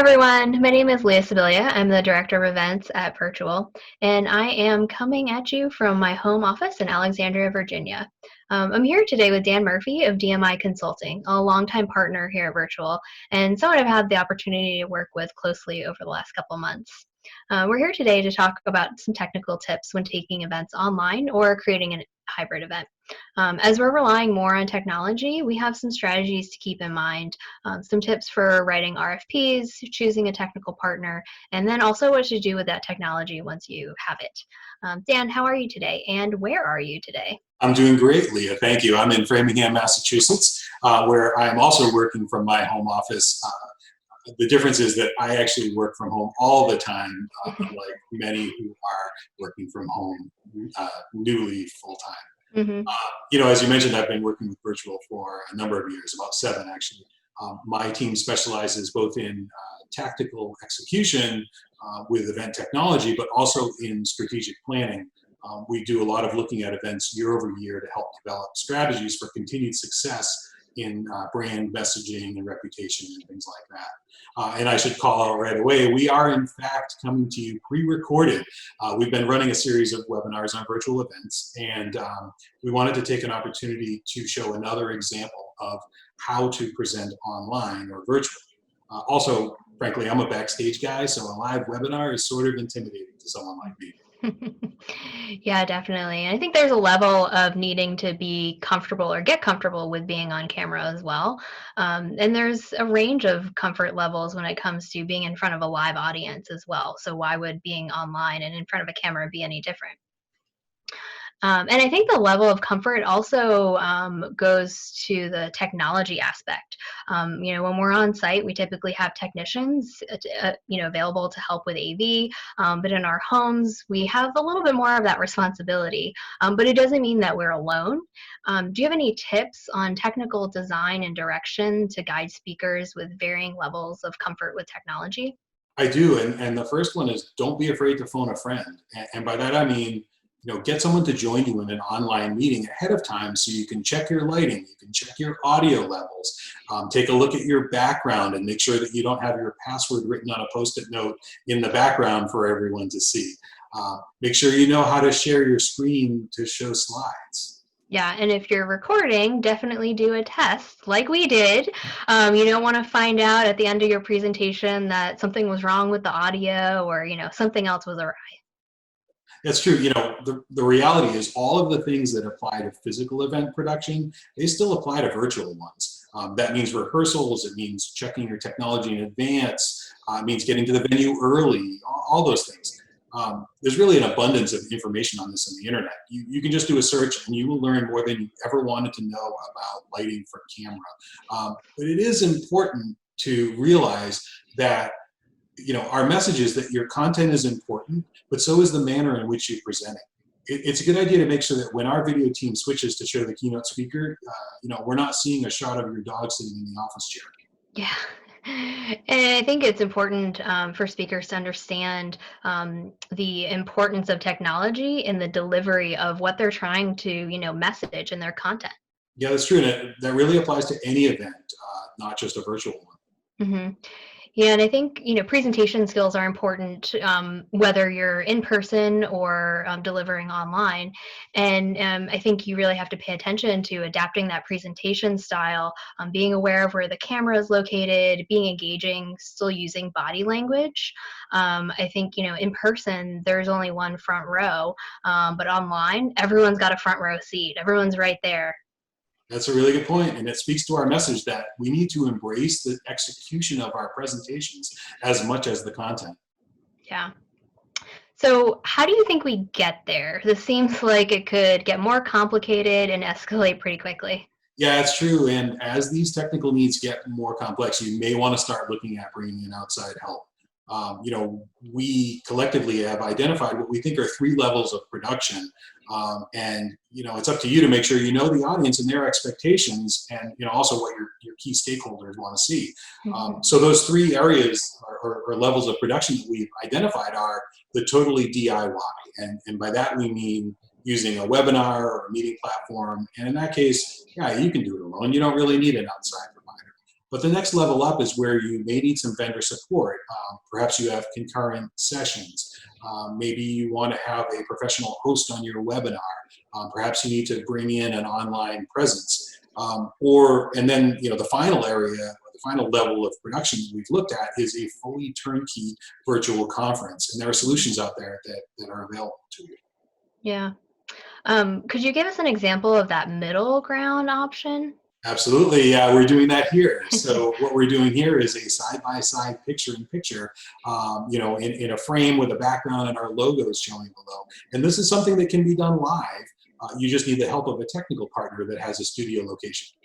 everyone, my name is Leah Sibilia. I'm the Director of Events at Virtual, and I am coming at you from my home office in Alexandria, Virginia. I'm here today with Dan Murphy of DMI Consulting, a longtime partner here at Virtual, and someone I've had the opportunity to work with closely over the last couple months. We're here today to talk about some technical tips when taking events online or creating a hybrid event. As we're relying more on technology, we have some strategies to keep in mind, some tips for writing RFPs, choosing a technical partner, and then also what to do with that technology once you have it. Dan, how are you today, and where are you today? I'm doing great, Leah. Thank you. I'm in Framingham, Massachusetts, where I am also working from my home office. The difference is that I actually work from home all the time, unlike many who are working from home newly full-time. Mm-hmm. As you mentioned, I've been working with Virtual for a number of years, about 7 actually. My team specializes both in tactical execution with event technology, but also in strategic planning. We do a lot of looking at events year over year to help develop strategies for continued success in brand messaging and reputation and things like that. And I should call out right away, we are in fact coming to you pre-recorded. We've been running a series of webinars on virtual events, and we wanted to take an opportunity to show another example of how to present online or virtually. Also, frankly, I'm a backstage guy, so a live webinar is sort of intimidating to someone like me. Yeah, definitely. And I think there's a level of needing to be comfortable or get comfortable with being on camera as well. And there's a range of comfort levels when it comes to being in front of a live audience as well. So why would being online and in front of a camera be any different? And I think the level of comfort also goes to the technology aspect. When we're on site, we typically have technicians, available to help with AV. But in our homes, we have a little bit more of that responsibility. But it doesn't mean that we're alone. Do you have any tips on technical design and direction to guide speakers with varying levels of comfort with technology? I do, and the first one is don't be afraid to phone a friend. And by that I mean, get someone to join you in an online meeting ahead of time so you can check your lighting, you can check your audio levels, take a look at your background and make sure that you don't have your password written on a Post-it note in the background for everyone to see. Make sure you know how to share your screen to show slides. Yeah, and if you're recording, definitely do a test like we did. You don't want to find out at the end of your presentation that something was wrong with the audio or, something else was awry. That's true. The reality is all of the things that apply to physical event production, they still apply to virtual ones. That means rehearsals, it means checking your technology in advance, it means getting to the venue early, all those things. There's really an abundance of information on this on the internet. You can just do a search and you will learn more than you ever wanted to know about lighting for camera. But it is important to realize that our message is that your content is important, but so is the manner in which you present it. It's a good idea to make sure that when our video team switches to show the keynote speaker, we're not seeing a shot of your dog sitting in the office chair. Yeah. And I think it's important for speakers to understand the importance of technology in the delivery of what they're trying to, message in their content. Yeah, that's true. And that really applies to any event, not just a virtual one. Mm-hmm. Yeah, and I think, presentation skills are important, whether you're in person or delivering online. And I think you really have to pay attention to adapting that presentation style, being aware of where the camera is located, being engaging, still using body language. I think, in person, there's only one front row, but online, everyone's got a front row seat. Everyone's right there. That's a really good point, and it speaks to our message that we need to embrace the execution of our presentations as much as the content. Yeah. So how do you think we get there? This seems like it could get more complicated and escalate pretty quickly. Yeah, it's true, and as these technical needs get more complex, you may want to start looking at bringing in outside help. We collectively have identified what we think are 3 levels of production. And it's up to you to make sure you know the audience and their expectations, and also what your key stakeholders want to see. Mm-hmm. So those 3 areas or levels of production that we've identified are the totally DIY. And by that we mean using a webinar or a meeting platform. And in that case, yeah, you can do it alone. You don't really need an outside provider. But the next level up is where you may need some vendor support. Perhaps you have concurrent sessions. Maybe you want to have a professional host on your webinar. Perhaps you need to bring in an online presence. And then, the final area, the final level of production that we've looked at is a fully turnkey virtual conference. And there are solutions out there that are available to you. Yeah. Could you give us an example of that middle ground option? Absolutely, yeah, we're doing that here. So what we're doing here is a side-by-side picture-in-picture, in a frame with a background and our logos showing below. And this is something that can be done live. You just need the help of a technical partner that has a studio location.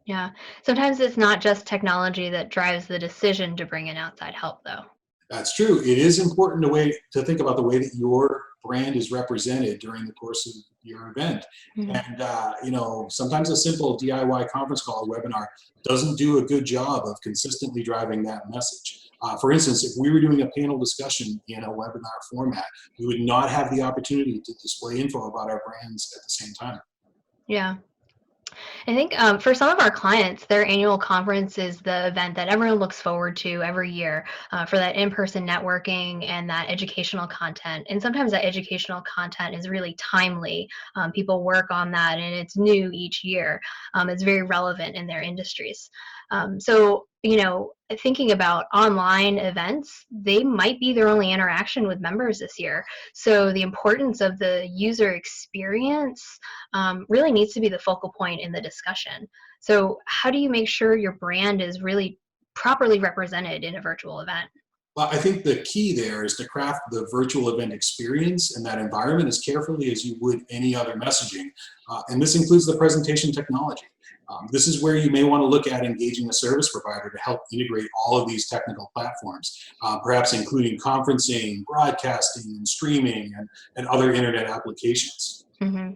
Yeah. Sometimes it's not just technology that drives the decision to bring in outside help, though. That's true. It is important to think about the way that your brand is represented during the course of your event. Mhm. And, sometimes a simple DIY conference call or webinar doesn't do a good job of consistently driving that message. For instance, if we were doing a panel discussion in a webinar format, we would not have the opportunity to display info about our brands at the same time. Yeah. I think for some of our clients, their annual conference is the event that everyone looks forward to every year for that in person networking and that educational content. And sometimes that educational content is really timely. People work on that and it's new each year. It's very relevant in their industries. Thinking about online events, they might be their only interaction with members this year. So the importance of the user experience really needs to be the focal point in the discussion. So, how do you make sure your brand is really properly represented in a virtual event? Well, I think the key there is to craft the virtual event experience and that environment as carefully as you would any other messaging. And this includes the presentation technology. This is where you may want to look at engaging a service provider to help integrate all of these technical platforms, perhaps including conferencing, broadcasting, and streaming, and other internet applications. hmm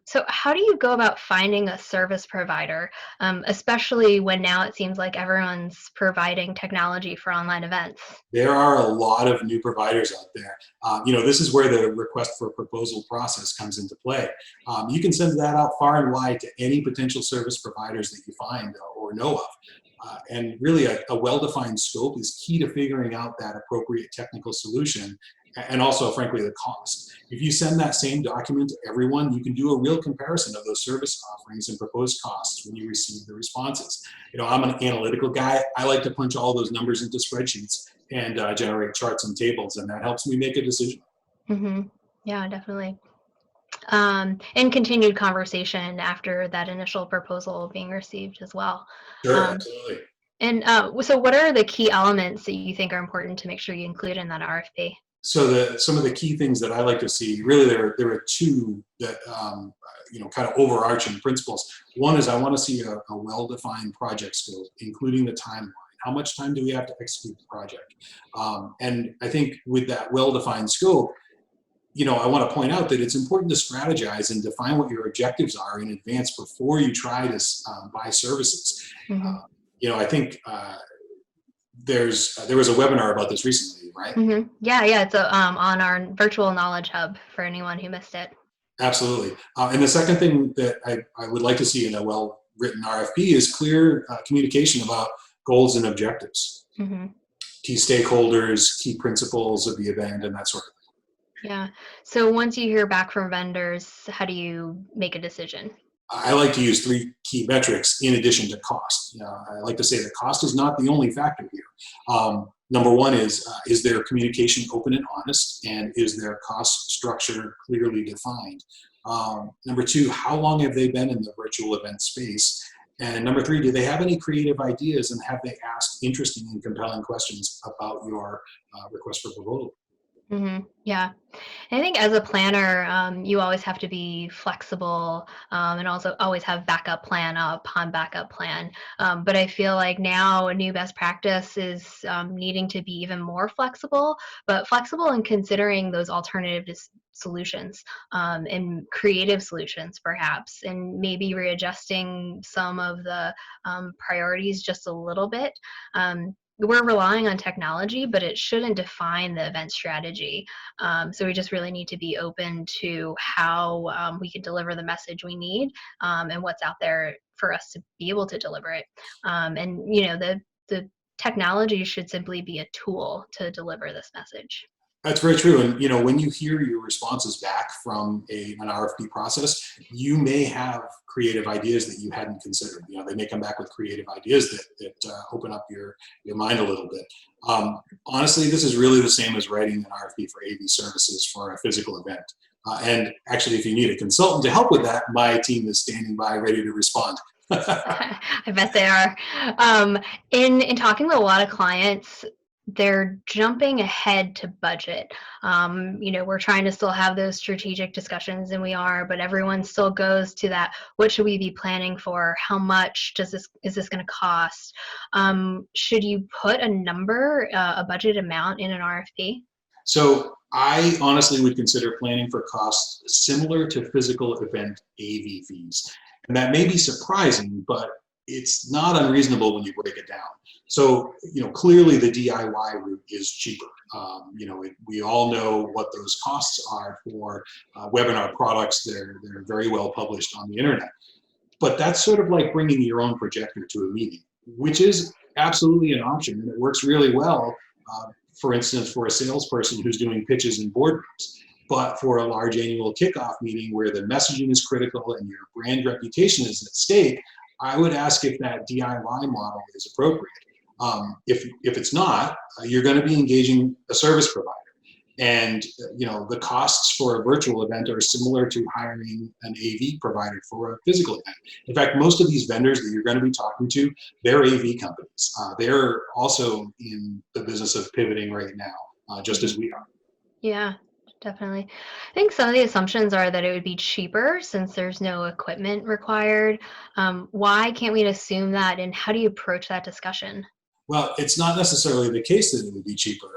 so, how do you go about finding a service provider, especially when now it seems like everyone's providing technology for online events? There are a lot of new providers out there. This is where the request for proposal process comes into play. You can send that out far and wide to any potential service providers that you find or know of. And really, a well-defined scope is key to figuring out that appropriate technical solution and also, frankly, the cost. If you send that same document to everyone, you can do a real comparison of those service offerings and proposed costs when you receive the responses. I'm an analytical guy. I like to punch all those numbers into spreadsheets and generate charts and tables, and that helps me make a decision. hmm Yeah, definitely. And continued conversation after that initial proposal being received as well. Sure, Um, absolutely. so, what are the key elements that you think are important to make sure you include in that RFP? So some of the key things that I like to see, really there are two that kind of overarching principles. One is I want to see a well-defined project scope, including the timeline. How much time do we have to execute the project? And I think with that well-defined scope, I want to point out that it's important to strategize and define what your objectives are in advance before you try to buy services. hmm I think there was a webinar about this recently, right? Yeah. It's on our virtual knowledge hub for anyone who missed it. Absolutely. And the second thing that I would like to see in a well-written RFP is clear communication about goals and objectives, hmm key stakeholders, key principles of the event, and that sort of thing. Yeah. So once you hear back from vendors, how do you make a decision? I like to use three key metrics in addition to cost. I like to say that cost is not the only factor here. Number one is their communication open and honest, and is their cost structure clearly defined? Number two, how long have they been in the virtual event space? And number three, do they have any creative ideas, and have they asked interesting and compelling questions about your request for proposal? Yeah. I think as a planner, you always have to be flexible and also always have backup plan upon backup plan. But I feel like now a new best practice is needing to be even more flexible, but flexible in considering those alternative solutions and creative solutions, perhaps, and maybe readjusting some of the priorities just a little bit. we're relying on technology, but it shouldn't define the event strategy. So we just really need to be open to how we can deliver the message we need, and what's out there for us to be able to deliver it. And the technology should simply be a tool to deliver this message. That's very true. And when you hear your responses back from an RFP process, you may have creative ideas that you hadn't considered. They may come back with creative ideas that open up your mind a little bit. Honestly, this is really the same as writing an RFP for AV services for a physical event. And actually, if you need a consultant to help with that, my team is standing by ready to respond. I bet they are. In talking with a lot of clients, they're jumping ahead to budget. We're trying to still have those strategic discussions, and we are, but everyone still goes to that. What should we be planning for? How much is this going to cost? Should you put a number, a budget amount in an RFP? So I honestly would consider planning for costs similar to physical event AV fees. And that may be surprising, but it's not unreasonable when you break it down. So, clearly the DIY route is cheaper. We all know what those costs are for webinar products. They're very well published on the internet. But that's sort of like bringing your own projector to a meeting, which is absolutely an option, and it works really well. For instance, for a salesperson who's doing pitches in boardrooms. But for a large annual kickoff meeting where the messaging is critical and your brand reputation is at stake, I would ask if that DIY model is appropriate. If it's not, you're going to be engaging a service provider. And the costs for a virtual event are similar to hiring an AV provider for a physical event. In fact, most of these vendors that you're going to be talking to, they're AV companies. They're also in the business of pivoting right now, just as we are. Yeah, definitely. I think some of the assumptions are that it would be cheaper since there's no equipment required. Why can't we assume that, and how do you approach that discussion? Well, it's not necessarily the case that it would be cheaper.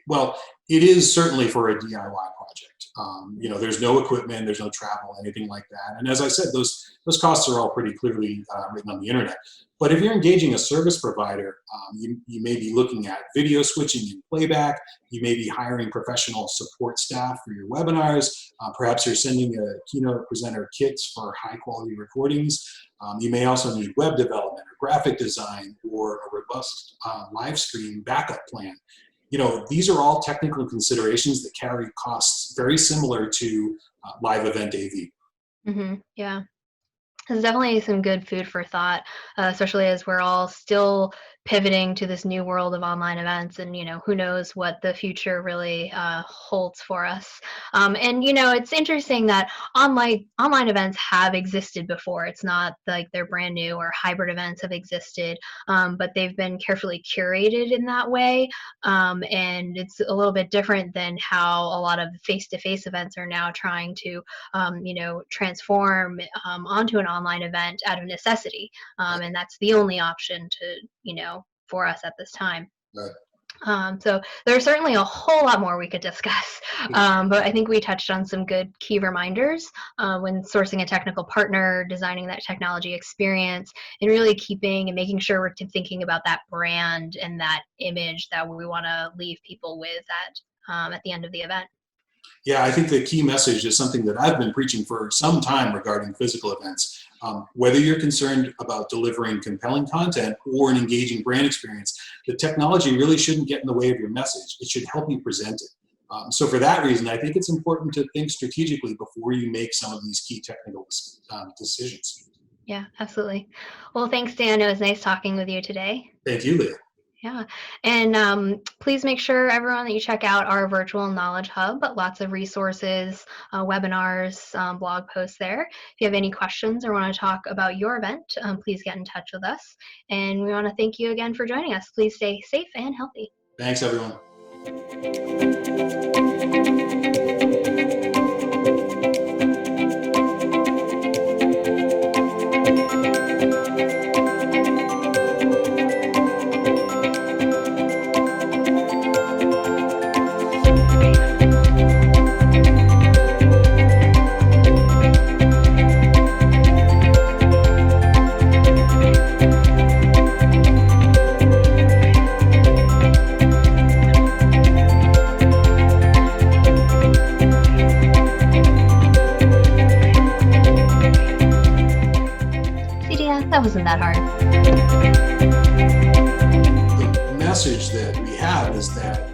Well, it is certainly for a DIY project. There's no equipment, there's no travel, anything like that. And as I said, those costs are all pretty clearly written on the internet. But if you're engaging a service provider, you may be looking at video switching and playback. You may be hiring professional support staff for your webinars. Perhaps you're sending a keynote presenter kits for high quality recordings. You may also need web development or graphic design or a robust live stream backup plan. These are all technical considerations that carry costs very similar to live event AV. Yeah. There's definitely some good food for thought, especially as we're all still pivoting to this new world of online events, and who knows what the future really holds for us. And it's interesting that online events have existed before. It's not like they're brand new, or hybrid events have existed, but they've been carefully curated in that way. And it's a little bit different than how a lot of face-to-face events are now trying to transform onto an online event out of necessity, and that's the only option for us at this time. Right. So there's certainly a whole lot more we could discuss, but I think we touched on some good key reminders when sourcing a technical partner, designing that technology experience, and really keeping and making sure we're thinking about that brand and that image that we want to leave people with at the end of the event. Yeah, I think the key message is something that I've been preaching for some time regarding physical events. Whether you're concerned about delivering compelling content or an engaging brand experience, the technology really shouldn't get in the way of your message. It should help you present it. So for that reason, I think it's important to think strategically before you make some of these key technical decisions. Yeah, absolutely. Well, thanks, Dan. It was nice talking with you today. Thank you, Leah. Yeah. And please make sure, everyone, that you check out our virtual knowledge hub. Lots of resources, webinars, blog posts there. If you have any questions or want to talk about your event, please get in touch with us. And we want to thank you again for joining us. Please stay safe and healthy. Thanks, everyone. wasn't that hard. The message that we have is that